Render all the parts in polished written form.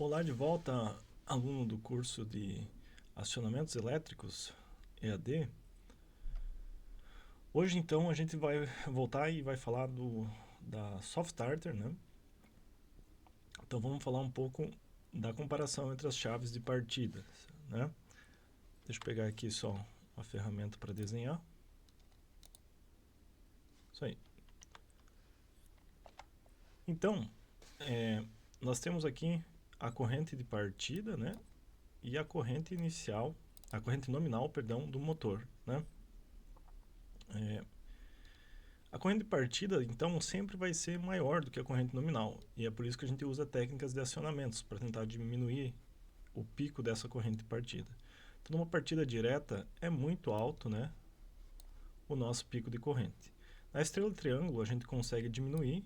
Olá de volta, aluno do curso de Acionamentos Elétricos, EAD. Hoje então a gente vai voltar e vai falar da Soft Starter, né? Então vamos falar um pouco da comparação entre as chaves de partida, né? Deixa eu pegar aqui só uma ferramenta para desenhar. Isso aí. Então, nós temos aqui a corrente de partida, né? E a corrente inicial, a corrente nominal, perdão, do motor, né? A corrente de partida, então, sempre vai ser maior do que a corrente nominal. E é por isso que a gente usa técnicas de acionamentos, para tentar diminuir o pico dessa corrente de partida. Então, numa partida direta, é muito alto, né, o nosso pico de corrente. Na estrela de triângulo, a gente consegue diminuir,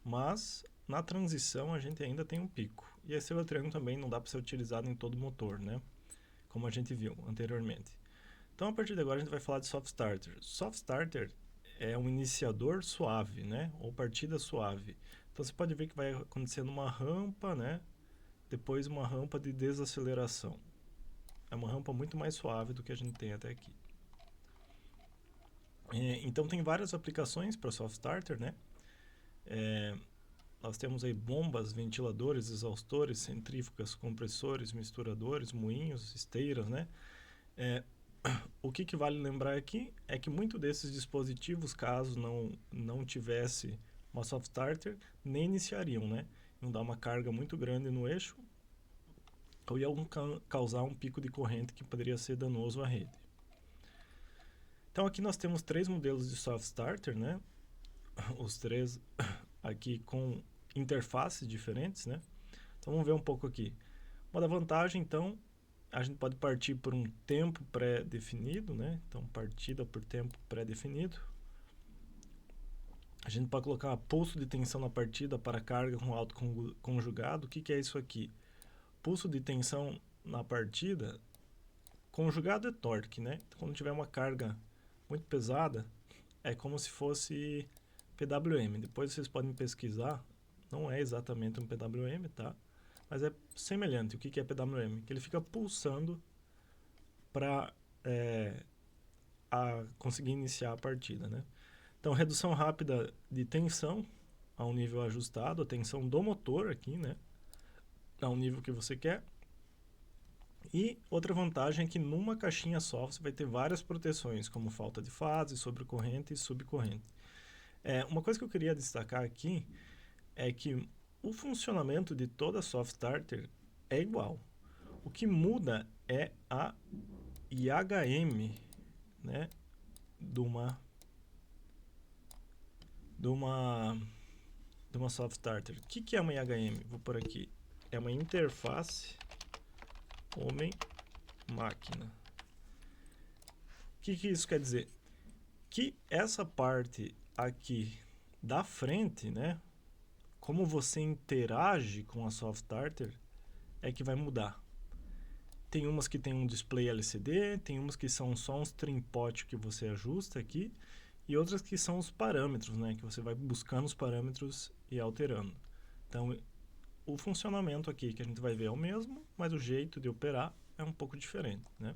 mas na transição a gente ainda tem um pico. E a estrela de triângulo também não dá para ser utilizada em todo motor, né, como a gente viu anteriormente. Então, a partir de agora, a gente vai falar de Soft Starter. Soft Starter é um iniciador suave, né? Ou partida suave. Então, você pode ver que vai acontecendo uma rampa, né? Depois uma rampa de desaceleração. É uma rampa muito mais suave do que a gente tem até aqui. Então, tem várias aplicações para Soft Starter, né? Nós temos aí bombas, ventiladores, exaustores, centrífugas, compressores, misturadores, moinhos, esteiras, né? O que vale lembrar aqui é que muito desses dispositivos, caso não tivesse uma soft starter, nem iniciariam, né? Iam dar uma carga muito grande no eixo ou iam causar um pico de corrente que poderia ser danoso à rede. Então aqui nós temos três modelos de soft starter, né? Os três aqui com interfaces diferentes, né? Então vamos ver um pouco aqui. Uma da vantagem, então, a gente pode partir por um tempo pré-definido, né? Então, partida por tempo pré-definido. A gente pode colocar pulso de tensão na partida para carga com alto conjugado. O que é isso aqui? Pulso de tensão na partida, conjugado é torque, né? Então, quando tiver uma carga muito pesada, é como se fosse PWM. Depois vocês podem pesquisar, não é exatamente um PWM, tá? Mas é semelhante. O que é PWM? Que ele fica pulsando para conseguir iniciar a partida, né? Então, redução rápida de tensão a um nível ajustado, a tensão do motor aqui, né? A um nível que você quer. E outra vantagem é que numa caixinha só você vai ter várias proteções, como falta de fase, sobrecorrente e subcorrente. Uma coisa que eu queria destacar aqui é que o funcionamento de toda soft starter é igual. O que muda é a IHM, né, de uma soft starter. O que é uma IHM? Vou por aqui. É uma interface homem-máquina. O que isso quer dizer? Que essa parte aqui da frente, né, como você interage com a soft starter, é que vai mudar. Tem umas que tem um display LCD, tem umas que são só uns trim-pot que você ajusta aqui, e outras que são os parâmetros, né, que você vai buscando os parâmetros e alterando. Então, o funcionamento aqui que a gente vai ver é o mesmo, mas o jeito de operar é um pouco diferente, né?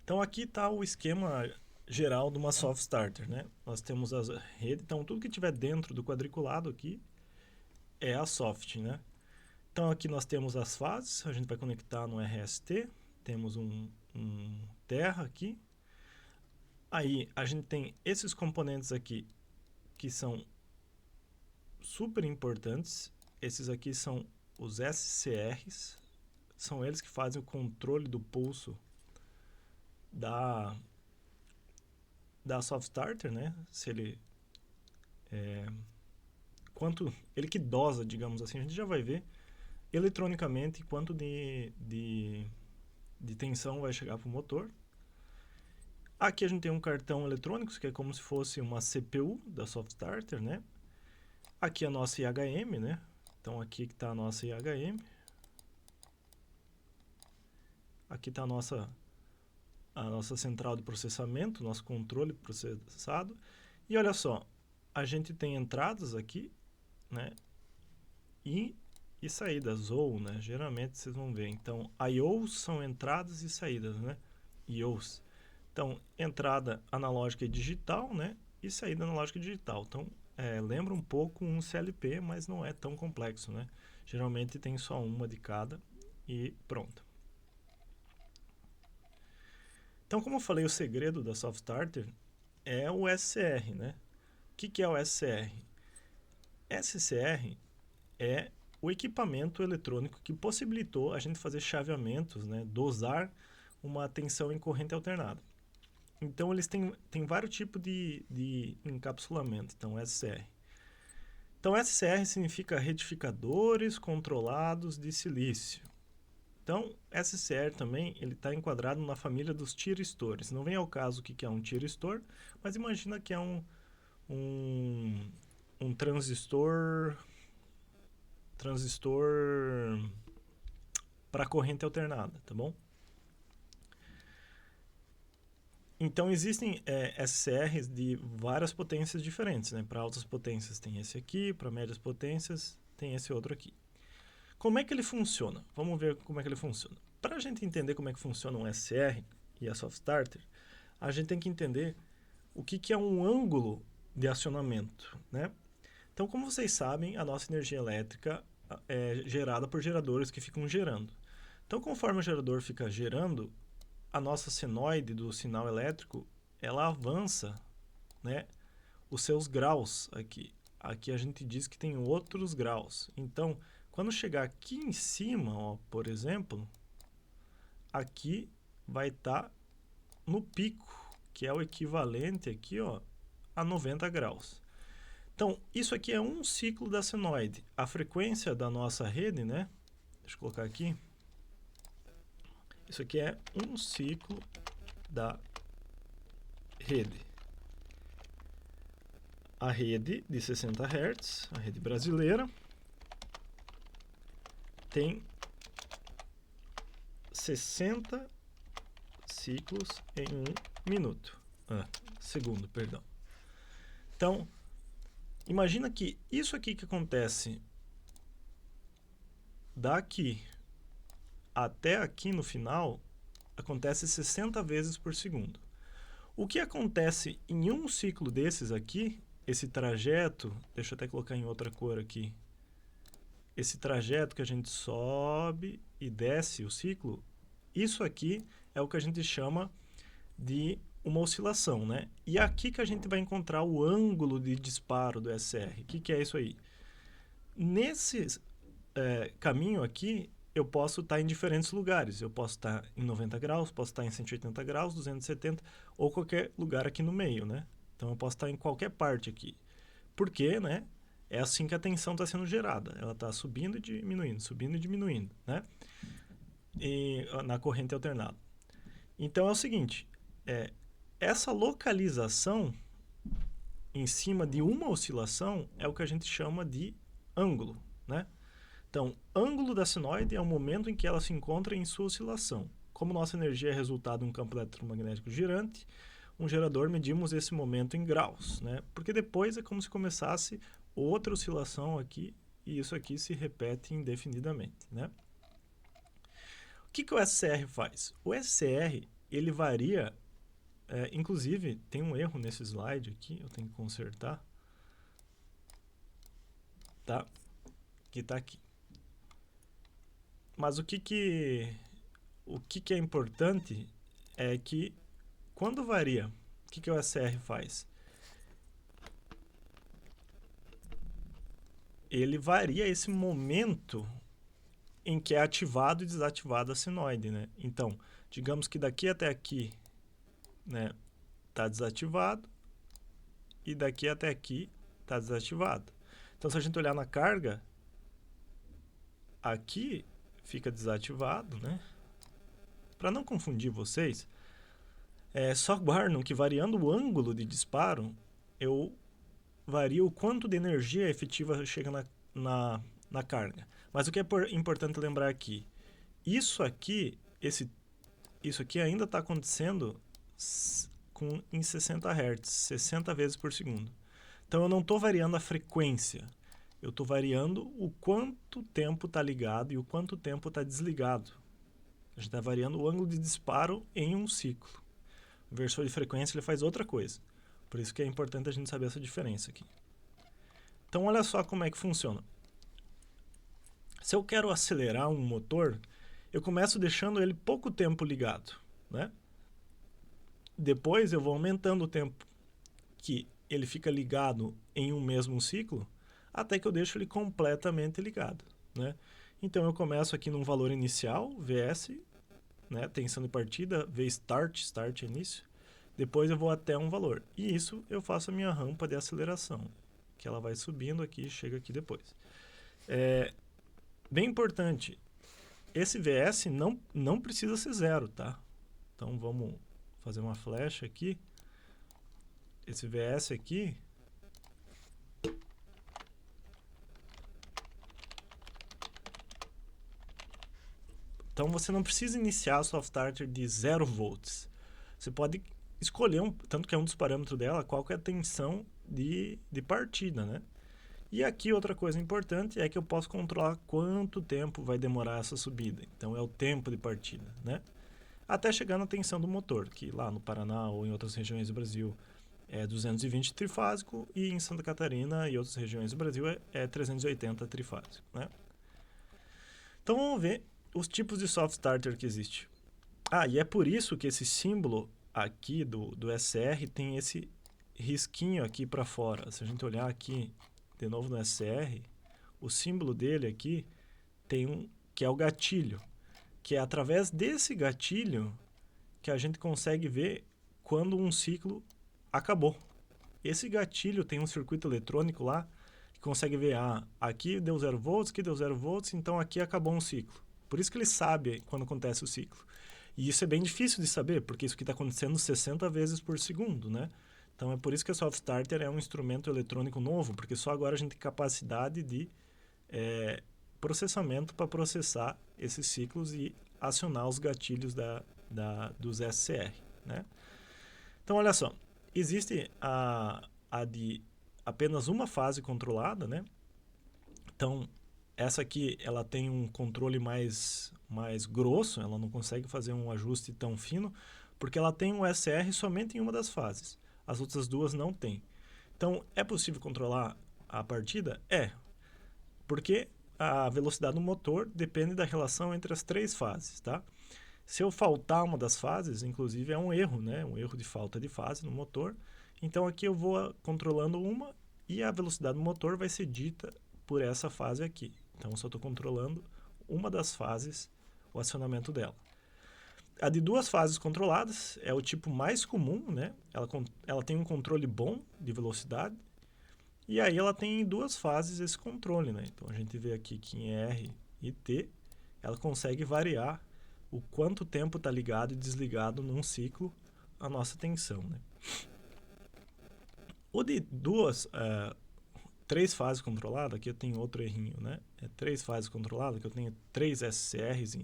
Então, aqui está o esquema geral de uma soft starter, né? Nós temos as redes, então tudo que tiver dentro do quadriculado aqui é a soft, né? Então, aqui nós temos as fases, a gente vai conectar no RST, temos um terra aqui. Aí, a gente tem esses componentes aqui que são super importantes. Esses aqui são os SCRs, são eles que fazem o controle do pulso da soft starter, né? Se ele quanto ele que dosa, digamos assim, a gente já vai ver eletronicamente quanto de tensão vai chegar para o motor. Aqui a gente tem um cartão eletrônico, que é como se fosse uma CPU da soft starter, né? Aqui a nossa IHM, né? Então aqui que está a nossa IHM. Aqui está a nossa central de processamento, nosso controle processado. E olha só, a gente tem entradas aqui, né? e saídas, ou, né? Geralmente vocês vão ver. Então, IOs são entradas e saídas, né? IOs. Então, entrada analógica e digital, né? E saída analógica e digital. Então, lembra um pouco um CLP, mas não é tão complexo, né? Geralmente tem só uma de cada e pronto. Então, como eu falei, o segredo da Soft Starter é o SCR, né? O que é o SCR? SCR é o equipamento eletrônico que possibilitou a gente fazer chaveamentos, né? Dosar uma tensão em corrente alternada. Então, eles têm vários tipos de encapsulamento. Então, SCR. Então, SCR significa retificadores controlados de silício. Então, SCR também ele está enquadrado na família dos tiristores. Não vem ao caso o que é um tiristor, mas imagina que é um transistor para corrente alternada, tá bom? Então, existem SCRs de várias potências diferentes, né? Para altas potências tem esse aqui, para médias potências tem esse outro aqui. Como é que ele funciona? Vamos ver como é que ele funciona. Para a gente entender como é que funciona um SCR e a Soft Starter, a gente tem que entender o que é um ângulo de acionamento, né? Então, como vocês sabem, a nossa energia elétrica é gerada por geradores que ficam gerando. Então, conforme o gerador fica gerando, a nossa senoide do sinal elétrico, ela avança, né, os seus graus aqui. Aqui a gente diz que tem outros graus. Então, quando chegar aqui em cima, ó, por exemplo, aqui vai estar no pico, que é o equivalente aqui, ó, a 90 graus. Então, isso aqui é um ciclo da senoide. A frequência da nossa rede, né? Deixa eu colocar aqui. Isso aqui é um ciclo da rede. A rede de 60 Hz, a rede brasileira, tem 60 ciclos em um minuto. Segundo, perdão. Então, imagina que isso aqui que acontece daqui até aqui no final, acontece 60 vezes por segundo. O que acontece em um ciclo desses aqui, esse trajeto, deixa eu até colocar em outra cor aqui, esse trajeto que a gente sobe e desce o ciclo, isso aqui é o que a gente chama de uma oscilação, né? E aqui que a gente vai encontrar o ângulo de disparo do SCR. O que é isso aí? Nesse caminho aqui, eu posso estar em diferentes lugares. Eu posso estar em 90 graus, posso estar em 180 graus, 270, ou qualquer lugar aqui no meio, né? Então, eu posso estar em qualquer parte aqui. Por quê, né? É assim que a tensão está sendo gerada. Ela está subindo e diminuindo, né? E, na corrente alternada. Então, é o seguinte. Essa localização em cima de uma oscilação é o que a gente chama de ângulo, né? Então, ângulo da senoide é o momento em que ela se encontra em sua oscilação. Como nossa energia é resultado de um campo eletromagnético girante, um gerador medimos esse momento em graus, né? Porque depois é como se começasse outra oscilação aqui e isso aqui se repete indefinidamente, né? O que o SCR faz? O SCR, ele varia, inclusive tem um erro nesse slide aqui, eu tenho que consertar, tá? Que está aqui. Mas o que é importante é que quando varia, o que o SCR faz? Ele varia esse momento em que é ativado e desativado a senoide, né? Então, digamos que daqui até aqui, né, está desativado e daqui até aqui está desativado. Então, se a gente olhar na carga, aqui fica desativado, né? Para não confundir vocês, só guardam que variando o ângulo de disparo, eu vario o quanto de energia efetiva chega na carga. Mas o que é importante lembrar aqui, isso aqui ainda está acontecendo em 60 Hz, 60 vezes por segundo. Então eu não estou variando a frequência, eu estou variando o quanto tempo está ligado e o quanto tempo está desligado. A gente está variando o ângulo de disparo em um ciclo. O inversor de frequência ele faz outra coisa. Por isso que é importante a gente saber essa diferença aqui. Então, olha só como é que funciona. Se eu quero acelerar um motor, eu começo deixando ele pouco tempo ligado, né? Depois eu vou aumentando o tempo que ele fica ligado em um mesmo ciclo, até que eu deixo ele completamente ligado, né? Então eu começo aqui num valor inicial, VS, né? Tensão de partida, V start, start é início. Depois eu vou até um valor. E isso eu faço a minha rampa de aceleração, que ela vai subindo aqui e chega aqui depois. Bem importante, esse VS não precisa ser zero, tá? Então vamos fazer uma flecha aqui. Esse VS aqui, então você não precisa iniciar a soft starter de 0 volts. Você pode escolher, tanto que é um dos parâmetros dela, qual que é a tensão de partida, né? E aqui outra coisa importante é que eu posso controlar quanto tempo vai demorar essa subida. Então é o tempo de partida, né? Até chegar na tensão do motor, que lá no Paraná ou em outras regiões do Brasil é 220 trifásico e em Santa Catarina e outras regiões do Brasil é 380 trifásico, né? Então vamos ver os tipos de soft starter que existe. E é por isso que esse símbolo aqui do SR tem esse risquinho aqui para fora. Se a gente olhar aqui de novo no SR, o símbolo dele aqui tem que é o gatilho, que é através desse gatilho que a gente consegue ver quando um ciclo acabou. Esse gatilho tem um circuito eletrônico lá que consegue ver, aqui deu 0 volts, aqui deu 0 volts, então aqui acabou um ciclo. Por isso que ele sabe quando acontece o ciclo. E isso é bem difícil de saber, porque isso aqui está acontecendo 60 vezes por segundo, né? Então é por isso que a soft starter é um instrumento eletrônico novo, porque só agora a gente tem capacidade de processamento para processar esses ciclos e acionar os gatilhos dos SCR, né? Então olha só, existe a de apenas uma fase controlada, né? Então essa aqui ela tem um controle mais grosso, ela não consegue fazer um ajuste tão fino, porque ela tem um SR somente em uma das fases. As outras duas não tem. Então, é possível controlar a partida? Porque a velocidade do motor depende da relação entre as três fases, tá? Se eu faltar uma das fases, inclusive é um erro, né? Um erro de falta de fase no motor. Então, aqui eu vou controlando uma e a velocidade do motor vai ser dita por essa fase aqui. Então, eu só estou controlando uma das fases, o acionamento dela. A de duas fases controladas é o tipo mais comum, né? Ela tem um controle bom de velocidade e aí ela tem em duas fases esse controle, né? Então, a gente vê aqui que em R e T ela consegue variar o quanto tempo está ligado e desligado num ciclo a nossa tensão, né? O de três fases controladas, aqui eu tenho outro errinho, né? É três fases controladas, que eu tenho 3 SCRs.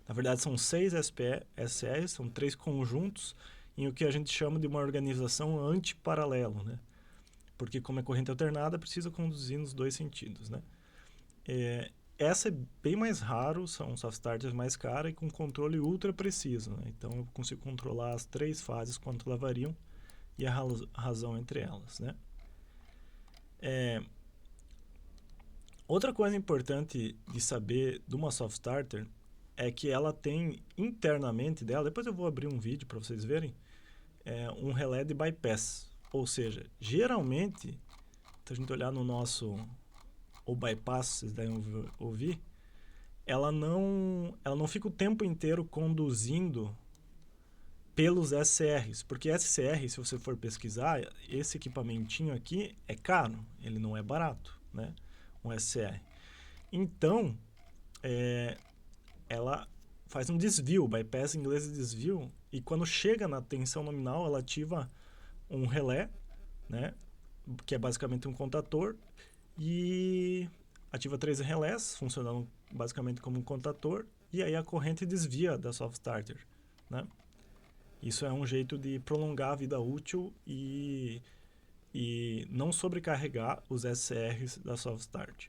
Na verdade, são 6 SCRs, são 3 conjuntos em o que a gente chama de uma organização antiparalelo, né? Porque como é corrente alternada, precisa conduzir nos dois sentidos, né? Essa é bem mais raro, são soft starters mais caras e com controle ultra preciso, né? Então eu consigo controlar as 3 fases quanto elas variam e a razão entre elas, né? Outra coisa importante de saber de uma soft starter é que ela tem internamente dela, depois eu vou abrir um vídeo para vocês verem, um relé de bypass. Ou seja, geralmente, se a gente olhar no nosso o bypass, vocês devem ouvir, ela não fica o tempo inteiro conduzindo pelos SCRs, porque SCR, se você for pesquisar, esse equipamentinho aqui é caro, ele não é barato, né? Um SCR. Então, ela faz um desvio, bypass em inglês é desvio, e quando chega na tensão nominal, ela ativa um relé, né? Que é basicamente um contator, e ativa 3 relés, funcionando basicamente como um contator, e aí a corrente desvia da soft starter, né? Isso é um jeito de prolongar a vida útil e e não sobrecarregar os SCRs da Soft Start.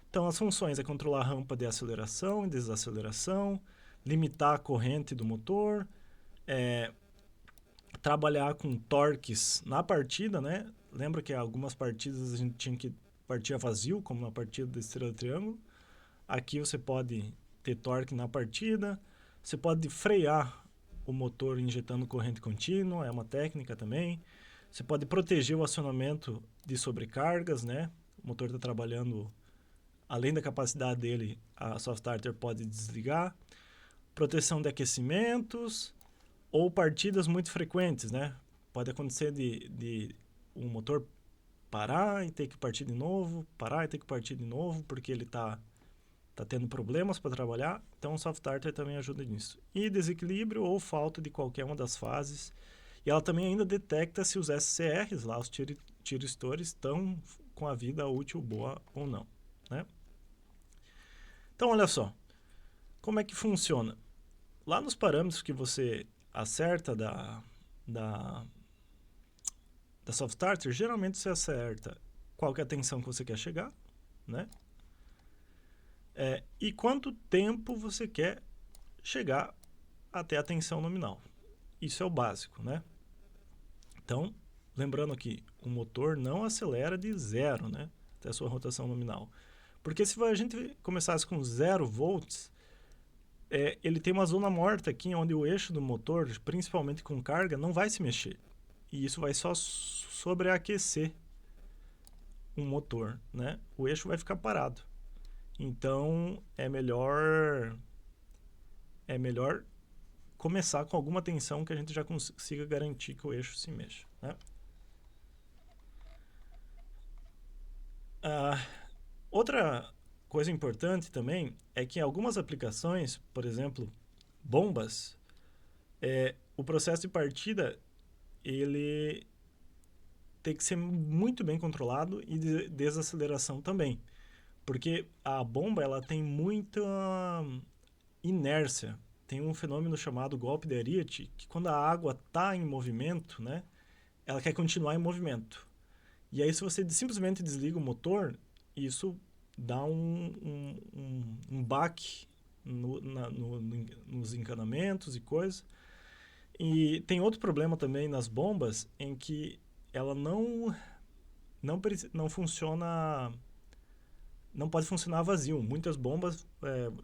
Então, as funções é controlar a rampa de aceleração e desaceleração, limitar a corrente do motor, trabalhar com torques na partida, né? Lembra que algumas partidas a gente tinha que partir a vazio, como na partida da Estrela de Triângulo. Aqui você pode ter torque na partida, você pode frear o motor injetando corrente contínua, é uma técnica também. Você pode proteger o acionamento de sobrecargas, né? O motor está trabalhando além da capacidade dele, a Soft Starter pode desligar. Proteção de aquecimentos ou partidas muito frequentes, né? Pode acontecer de um motor parar e ter que partir de novo, parar e ter que partir de novo, porque ele está tendo problemas para trabalhar. Então o Soft Starter também ajuda nisso. E desequilíbrio ou falta de qualquer uma das fases. E ela também ainda detecta se os SCRs, lá os tiristores, estão com a vida útil boa ou não, né? Então olha só, como é que funciona? Lá nos parâmetros que você acerta da Soft Starter, geralmente você acerta qual que é a tensão que você quer chegar, né? E quanto tempo você quer chegar até a tensão nominal. Isso é o básico, né? Então, lembrando aqui, o motor não acelera de zero, né? Até a sua rotação nominal. Porque se a gente começasse com 0 volts, ele tem uma zona morta aqui, onde o eixo do motor, principalmente com carga, não vai se mexer. E isso vai só sobreaquecer o motor, né? O eixo vai ficar parado. Então, é melhor começar com alguma tensão que a gente já consiga garantir que o eixo se mexa, né? Outra coisa importante também é que em algumas aplicações, por exemplo, bombas, o processo de partida ele tem que ser muito bem controlado e de desaceleração também, porque a bomba ela tem muita inércia. Tem um fenômeno chamado golpe de Ariete, que quando a água está em movimento, né, ela quer continuar em movimento. E aí se você simplesmente desliga o motor, isso dá um baque nos encanamentos e coisas. E tem outro problema também nas bombas, em que ela não funciona, não pode funcionar vazio. Muitas bombas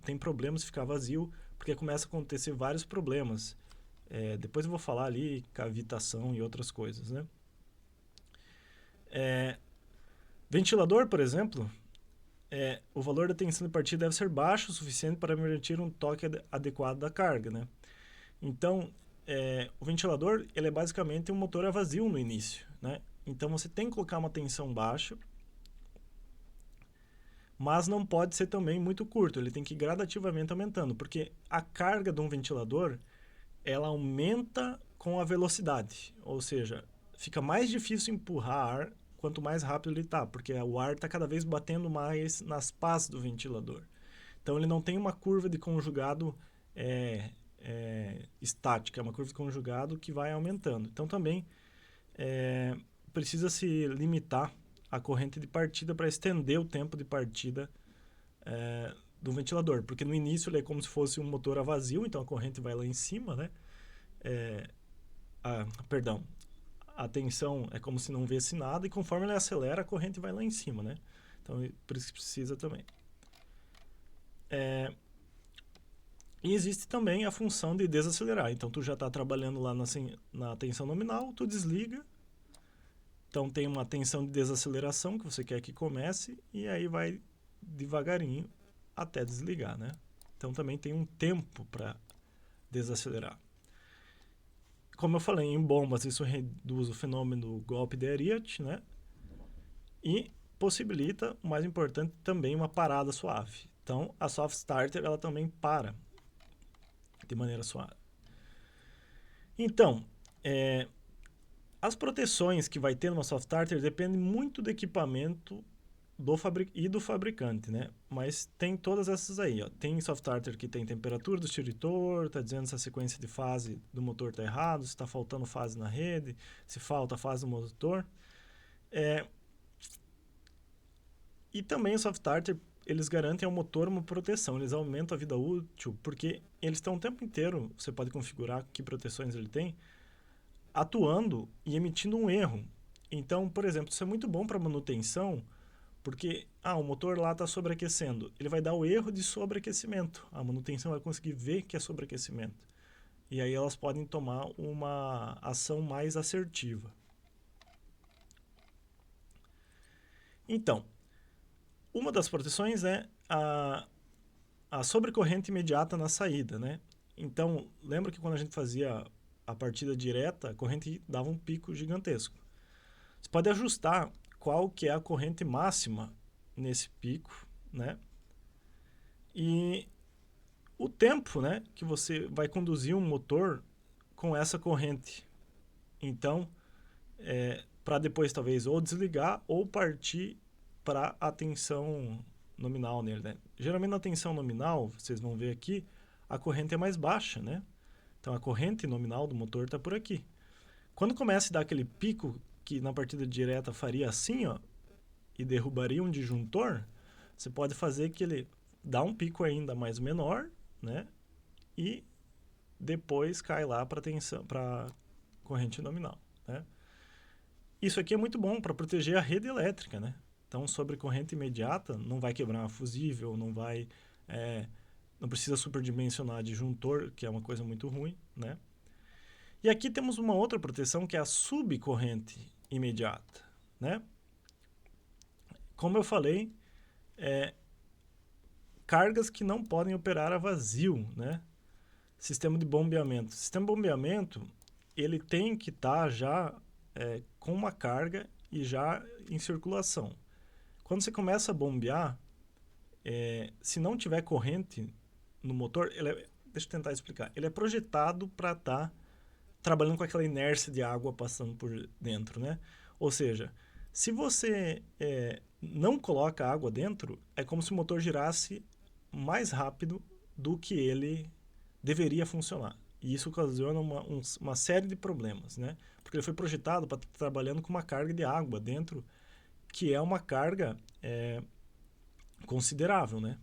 têm problemas de ficar vazio, porque começa a acontecer vários problemas. Depois eu vou falar ali cavitação e outras coisas, né? Ventilador, por exemplo, o valor da tensão de partida deve ser baixo o suficiente para permitir um toque adequado da carga, né? Então, o ventilador ele é basicamente um motor a vazio no início, né? Então você tem que colocar uma tensão baixa, mas não pode ser também muito curto, ele tem que ir gradativamente aumentando, porque a carga de um ventilador ela aumenta com a velocidade, ou seja, fica mais difícil empurrar ar quanto mais rápido ele está, porque o ar está cada vez batendo mais nas pás do ventilador. Então ele não tem uma curva de conjugado estática, é uma curva de conjugado que vai aumentando. Então também precisa se limitar a corrente de partida para estender o tempo de partida do ventilador, porque no início ele é como se fosse um motor a vazio, então a corrente vai lá em cima, né? A tensão é como se não visse nada, e conforme ele acelera, a corrente vai lá em cima, né? Então, por isso que precisa também. E existe também a função de desacelerar. Então, tu já está trabalhando lá na tensão nominal, tu desliga. Então, tem uma tensão de desaceleração que você quer que comece, e aí vai devagarinho até desligar, né? Então, também tem um tempo para desacelerar. Como eu falei, em bombas isso reduz o fenômeno do golpe de Ariete, né? E possibilita, o mais importante, também uma parada suave. Então, a Soft Starter ela também para de maneira suave. Então, as proteções que vai ter numa Soft Starter dependem muito do equipamento e do fabricante, né? Mas tem todas essas aí, ó. Tem Soft Starter que tem temperatura do extintor, tá dizendo se a sequência de fase do motor tá errado, se está faltando fase na rede, se falta fase do motor. E também o soft starter, eles garantem ao motor uma proteção, eles aumentam a vida útil, porque eles estão o tempo inteiro, você pode configurar que proteções ele tem, atuando e emitindo um erro. Então, por exemplo, isso é muito bom para manutenção, porque o motor lá está sobreaquecendo. Ele vai dar o erro de sobreaquecimento. A manutenção vai conseguir ver que é sobreaquecimento. E aí elas podem tomar uma ação mais assertiva. Então, uma das proteções é a sobrecorrente imediata na saída, né? Então, lembra que quando a gente fazia a partida direta, a corrente dava um pico gigantesco. Você pode ajustar qual que é a corrente máxima nesse pico, né? E o tempo, né, que você vai conduzir um motor com essa corrente. Então, para depois talvez ou desligar ou partir para a tensão nominal nele, né? Geralmente na tensão nominal, vocês vão ver aqui, a corrente é mais baixa, né? Então a corrente nominal do motor está por aqui. Quando começa a dar aquele pico que na partida direta faria assim, ó, e derrubaria um disjuntor, você pode fazer que ele dá um pico ainda mais menor, né? E depois cai lá para tensão, para corrente nominal, né? Isso aqui é muito bom para proteger a rede elétrica, né? Então, sobre corrente imediata, não vai quebrar fusível, não vai, não precisa superdimensionar disjuntor, que é uma coisa muito ruim, né? E aqui temos uma outra proteção que é a subcorrente imediata, né? Como eu falei, cargas que não podem operar a vazio, né? Sistema de bombeamento. Sistema de bombeamento, ele tem que estar já com uma carga e já em circulação. Quando você começa a bombear, se não tiver corrente no motor, deixa eu tentar explicar. Ele é projetado para estar trabalhando com aquela inércia de água passando por dentro, né? Ou seja, se você não coloca água dentro, é como se o motor girasse mais rápido do que ele deveria funcionar. E isso ocasiona uma série de problemas, né? Porque ele foi projetado para estar trabalhando com uma carga de água dentro, que é uma carga considerável, né?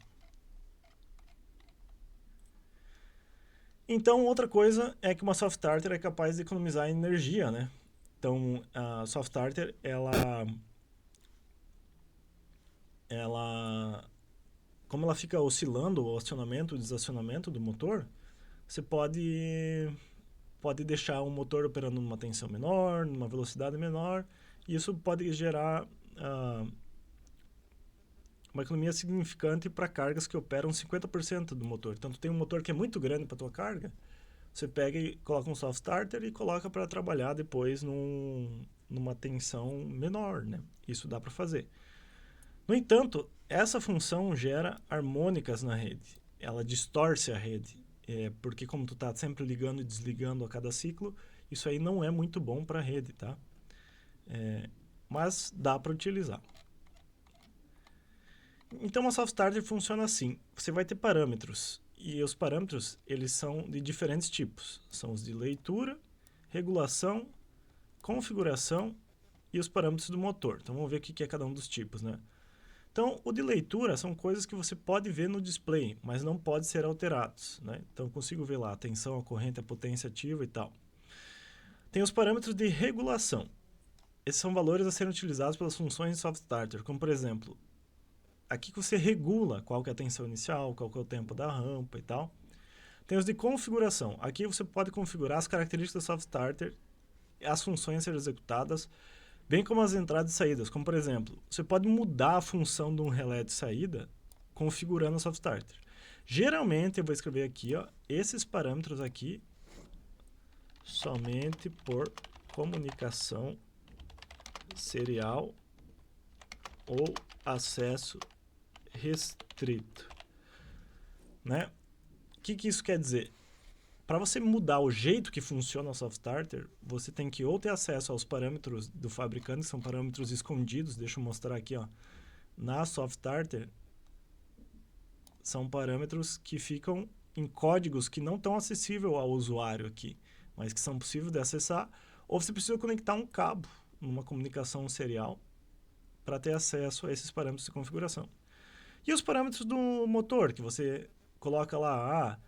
Então, outra coisa é que uma soft starter é capaz de economizar energia, né? Então, a soft starter, como ela fica oscilando o acionamento e desacionamento do motor, você pode deixar o motor operando numa tensão menor, numa velocidade menor, e isso pode gerar uma economia significante para cargas que operam 50% do motor. Então, tu tem um motor que é muito grande para tua carga, você pega e coloca um soft starter e coloca para trabalhar depois numa tensão menor, né? Isso dá para fazer. No entanto, essa função gera harmônicas na rede. Ela distorce a rede, porque como tu está sempre ligando e desligando a cada ciclo, isso aí não é muito bom para a rede, tá? Mas dá para utilizar. Então, a soft starter funciona assim. Você vai ter parâmetros. E os parâmetros, eles são de diferentes tipos. São os de leitura, regulação, configuração e os parâmetros do motor. Então, vamos ver o que é cada um dos tipos, né? Então, o de leitura são coisas que você pode ver no display, mas não pode ser alterados, né? Então, eu consigo ver lá a tensão, a corrente, a potência ativa e tal. Tem os parâmetros de regulação. Esses são valores a serem utilizados pelas funções de soft starter, como, por exemplo, aqui que você regula qual que é a tensão inicial, qual que é o tempo da rampa e tal. Tem os de configuração. Aqui você pode configurar as características do soft starter, as funções a serem executadas, bem como as entradas e saídas. Como, por exemplo, você pode mudar a função de um relé de saída configurando o soft starter. Geralmente, eu vou escrever aqui, ó, esses parâmetros aqui, somente por comunicação serial ou acesso restrito, né? O que isso quer dizer? Para você mudar o jeito que funciona o soft starter, você tem que ou ter acesso aos parâmetros do fabricante, que são parâmetros escondidos. Deixa eu mostrar aqui, ó. Na soft starter, são parâmetros que ficam em códigos que não estão acessíveis ao usuário aqui, mas que são possíveis de acessar, ou você precisa conectar um cabo numa comunicação serial para ter acesso a esses parâmetros de configuração. E os parâmetros do motor, que você coloca lá,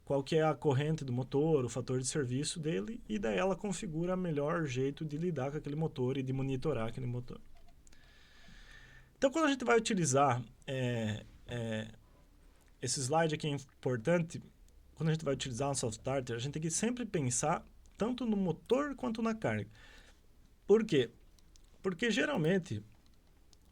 qual que é a corrente do motor, o fator de serviço dele, e daí ela configura o melhor jeito de lidar com aquele motor e de monitorar aquele motor. Então, quando a gente vai utilizar esse slide aqui é importante, quando a gente vai utilizar um soft starter, a gente tem que sempre pensar tanto no motor quanto na carga. Por quê? Porque geralmente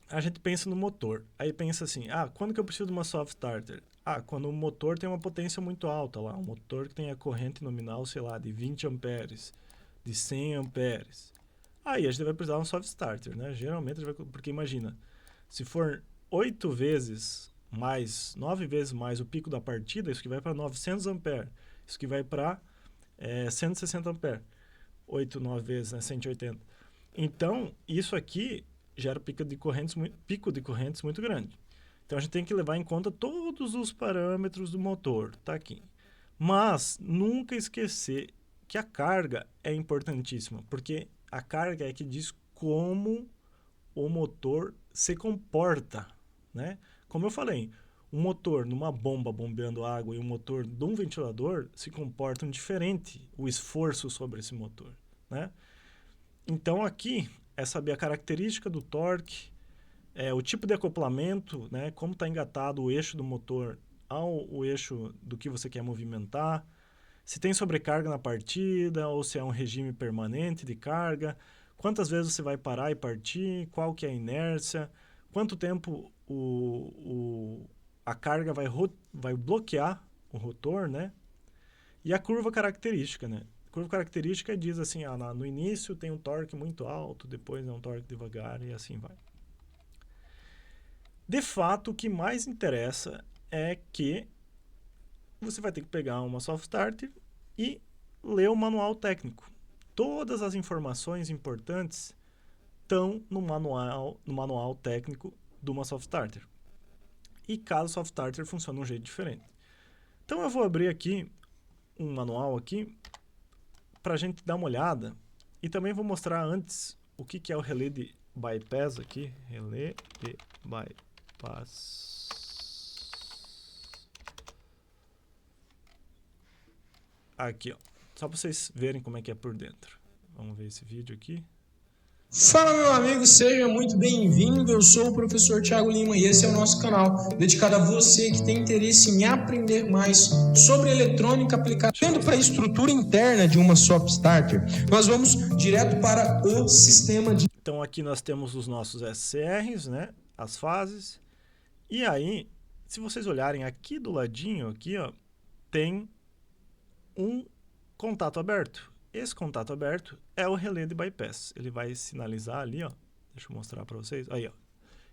a gente pensa no motor, aí pensa assim, quando que eu preciso de uma soft starter? Quando o motor tem uma potência muito alta lá, um motor que tem a corrente nominal, sei lá, de 20 amperes, de 100 amperes. Aí a gente vai precisar de um soft starter, né? Geralmente, porque imagina, se for 8 vezes mais, 9 vezes mais o pico da partida, isso que vai para 900 amperes, isso que vai para 160 amperes, 8, 9 vezes, né? 180. Então, isso aqui gera pico de correntes muito grande. Então, a gente tem que levar em conta todos os parâmetros do motor, tá aqui. Mas, nunca esquecer que a carga é importantíssima, porque a carga é que diz como o motor se comporta, né? Como eu falei, um motor numa bomba bombeando água e um motor de um ventilador se comportam diferente, o esforço sobre esse motor, né? Então, aqui é saber a característica do torque, o tipo de acoplamento, né? Como está engatado o eixo do motor ao eixo do que você quer movimentar, se tem sobrecarga na partida ou se é um regime permanente de carga, quantas vezes você vai parar e partir, qual que é a inércia, quanto tempo a carga vai bloquear o rotor, né? E a curva característica, né? A curva característica diz assim, no início tem um torque muito alto, depois é um torque devagar e assim vai. De fato, o que mais interessa é que você vai ter que pegar uma soft starter e ler o manual técnico. Todas as informações importantes estão no manual técnico de uma soft starter. E cada soft starter funciona de um jeito diferente. Então eu vou abrir aqui um manual aqui para a gente dar uma olhada e também vou mostrar antes o que é o relé de bypass aqui. Relé de bypass. Aqui, ó. Só para vocês verem como é que é por dentro. Vamos ver esse vídeo aqui. Fala, meu amigo, seja muito bem-vindo. Eu sou o professor Thiago Lima e esse é o nosso canal dedicado a você que tem interesse em aprender mais sobre eletrônica aplicada. Tendo para a estrutura interna de uma soft starter, nós vamos direto para o sistema de... Então aqui nós temos os nossos SCRs, né? As fases. E aí, se vocês olharem aqui do ladinho, aqui, ó, tem um contato aberto. Esse contato aberto é o relé de bypass. Ele vai sinalizar ali, ó. Deixa eu mostrar para vocês. Aí, ó.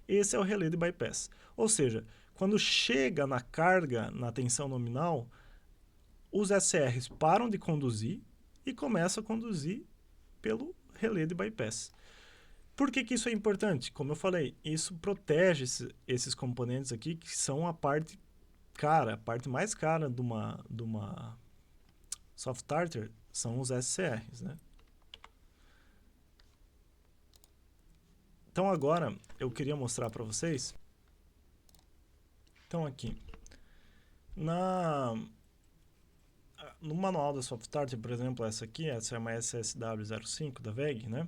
Esse é o relé de bypass. Ou seja, quando chega na carga, na tensão nominal, os SCRs param de conduzir e começam a conduzir pelo relé de bypass. Por que isso é importante? Como eu falei, isso protege esses componentes aqui, que são a parte cara, a parte mais cara de uma soft starter são os SCRs, né? Então agora eu queria mostrar para vocês. Então aqui no manual da soft starter, por exemplo, essa é uma SSW05 da WEG, né?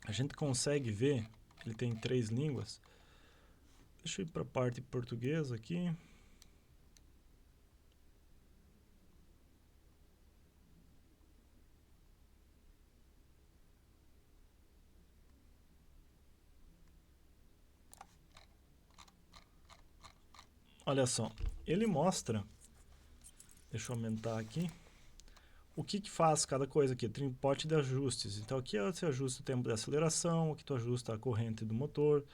A gente consegue ver que ele tem 3 línguas. Deixa eu ir para a parte portuguesa aqui. Olha só, ele mostra, deixa eu aumentar aqui, o que faz cada coisa aqui, tem pote de ajustes. Então aqui você ajusta o tempo de aceleração, aqui tu ajusta a corrente do motor,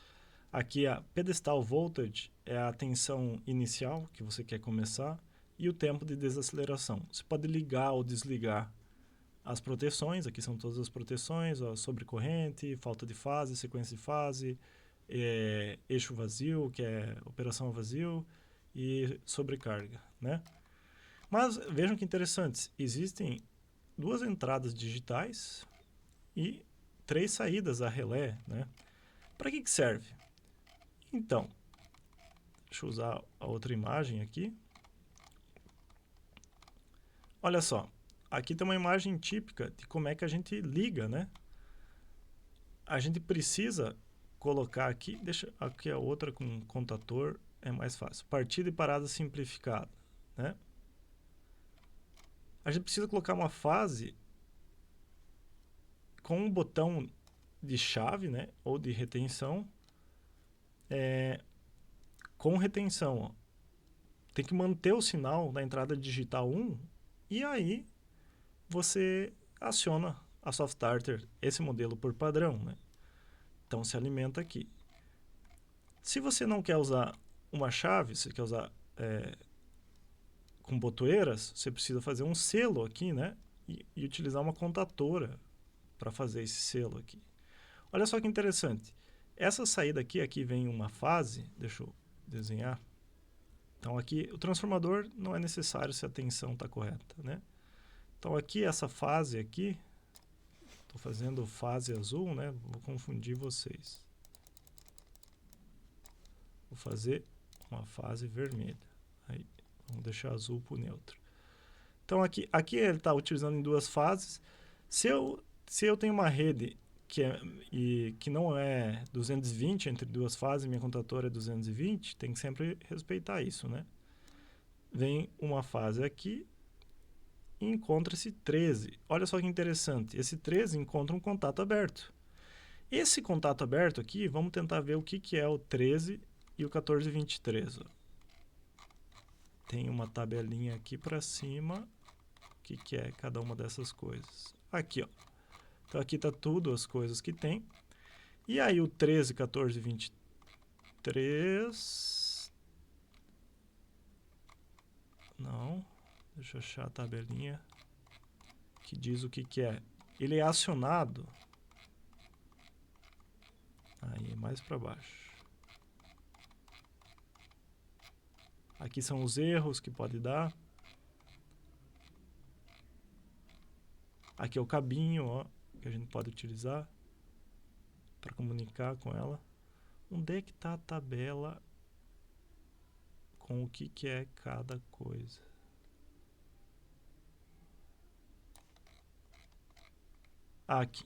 aqui a pedestal voltage é a tensão inicial que você quer começar e o tempo de desaceleração. Você pode ligar ou desligar as proteções, aqui são todas as proteções, ó, sobre corrente, falta de fase, sequência de fase, eixo vazio, que é operação a vazio, e sobrecarga, né? Mas vejam que interessante, existem 2 entradas digitais e 3 saídas a relé, né? Para que serve? Então, deixa eu usar a outra imagem aqui. Olha só, aqui tem uma imagem típica de como é que a gente liga, né? A gente precisa colocar aqui, deixa aqui a outra com contator, é mais fácil. Partida e parada simplificada, né? A gente precisa colocar uma fase com um botão de chave, né? Ou de retenção, com retenção, ó. Tem que manter o sinal da entrada digital 1 e aí você aciona a Soft Starter, esse modelo por padrão, né? Então se alimenta aqui. Se você não quer usar uma chave, você quer usar com botoeiras, você precisa fazer um selo aqui, né? E utilizar uma contatora para fazer esse selo aqui. Olha só que interessante. Essa saída aqui vem uma fase, deixa eu desenhar. Então aqui o transformador não é necessário se a tensão está correta, né? Então aqui essa fase aqui, estou fazendo fase azul, né? Vou confundir vocês. Vou fazer uma fase vermelha. Aí, vamos deixar azul para o neutro. Então aqui ele está utilizando em 2 fases. Se eu tenho uma rede que não é 220 entre 2 fases, minha contatora é 220, tem que sempre respeitar isso, né? Vem uma fase aqui e encontra-se 13. Olha só que interessante, esse 13 encontra um contato aberto. Esse contato aberto aqui, vamos tentar ver o que é o 13 e o 1423. Ó. Tem uma tabelinha aqui para cima, o que é cada uma dessas coisas. Aqui, ó. Então aqui está tudo as coisas que tem. E aí o 13, 14, 23... Não, deixa eu achar a tabelinha que diz o que é. Ele é acionado. Aí, mais para baixo. Aqui são os erros que pode dar. Aqui é o cabinho, ó, que a gente pode utilizar para comunicar com ela. Onde é que está a tabela com o que é cada coisa? Aqui.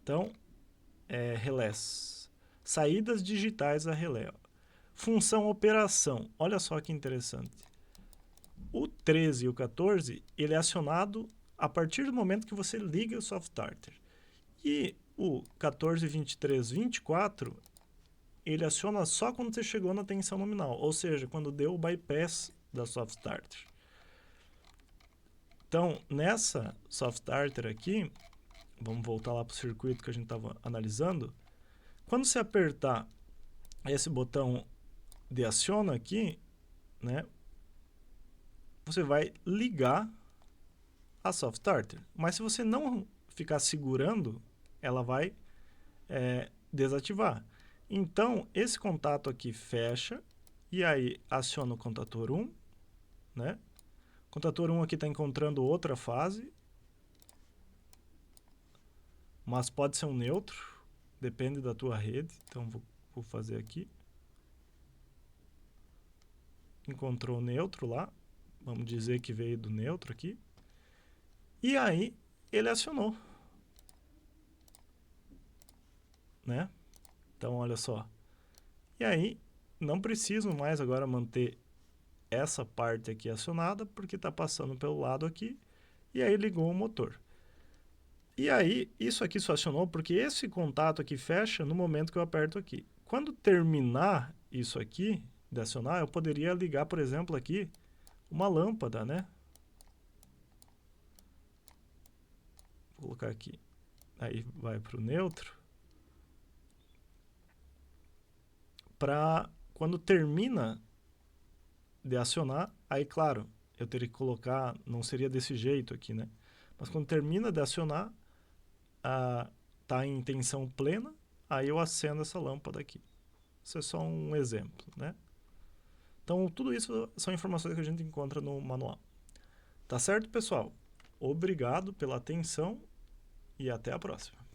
Então, relés. Saídas digitais a relé. Função operação. Olha só que interessante. O 13 e o 14, ele é acionado a partir do momento que você liga o Soft Starter. E o 14, 23, 24, ele aciona só quando você chegou na tensão nominal, ou seja, quando deu o bypass da Soft Starter. Então, nessa Soft Starter aqui, vamos voltar lá para o circuito que a gente estava analisando. Quando você apertar esse botão de aciona aqui, né, você vai ligar a Soft Starter. Mas se você não ficar segurando, ela vai desativar. Então, esse contato aqui fecha, e aí aciona o contator 1, né? O contator 1 aqui está encontrando outra fase, mas pode ser um neutro, depende da tua rede, então vou fazer aqui. Encontrou o neutro lá, vamos dizer que veio do neutro aqui, e aí ele acionou, né? Então, olha só. E aí, não preciso mais agora manter essa parte aqui acionada, porque está passando pelo lado aqui, e aí ligou o motor. E aí, isso aqui só acionou porque esse contato aqui fecha no momento que eu aperto aqui. Quando terminar isso aqui, de acionar, eu poderia ligar, por exemplo, aqui, uma lâmpada, né? Vou colocar aqui. Aí vai para o neutro. Para quando termina de acionar, aí claro, eu teria que colocar, não seria desse jeito aqui, né? Mas quando termina de acionar, tá em tensão plena, aí eu acendo essa lâmpada aqui. Isso é só um exemplo, né? Então, tudo isso são informações que a gente encontra no manual. Tá certo, pessoal? Obrigado pela atenção e até a próxima.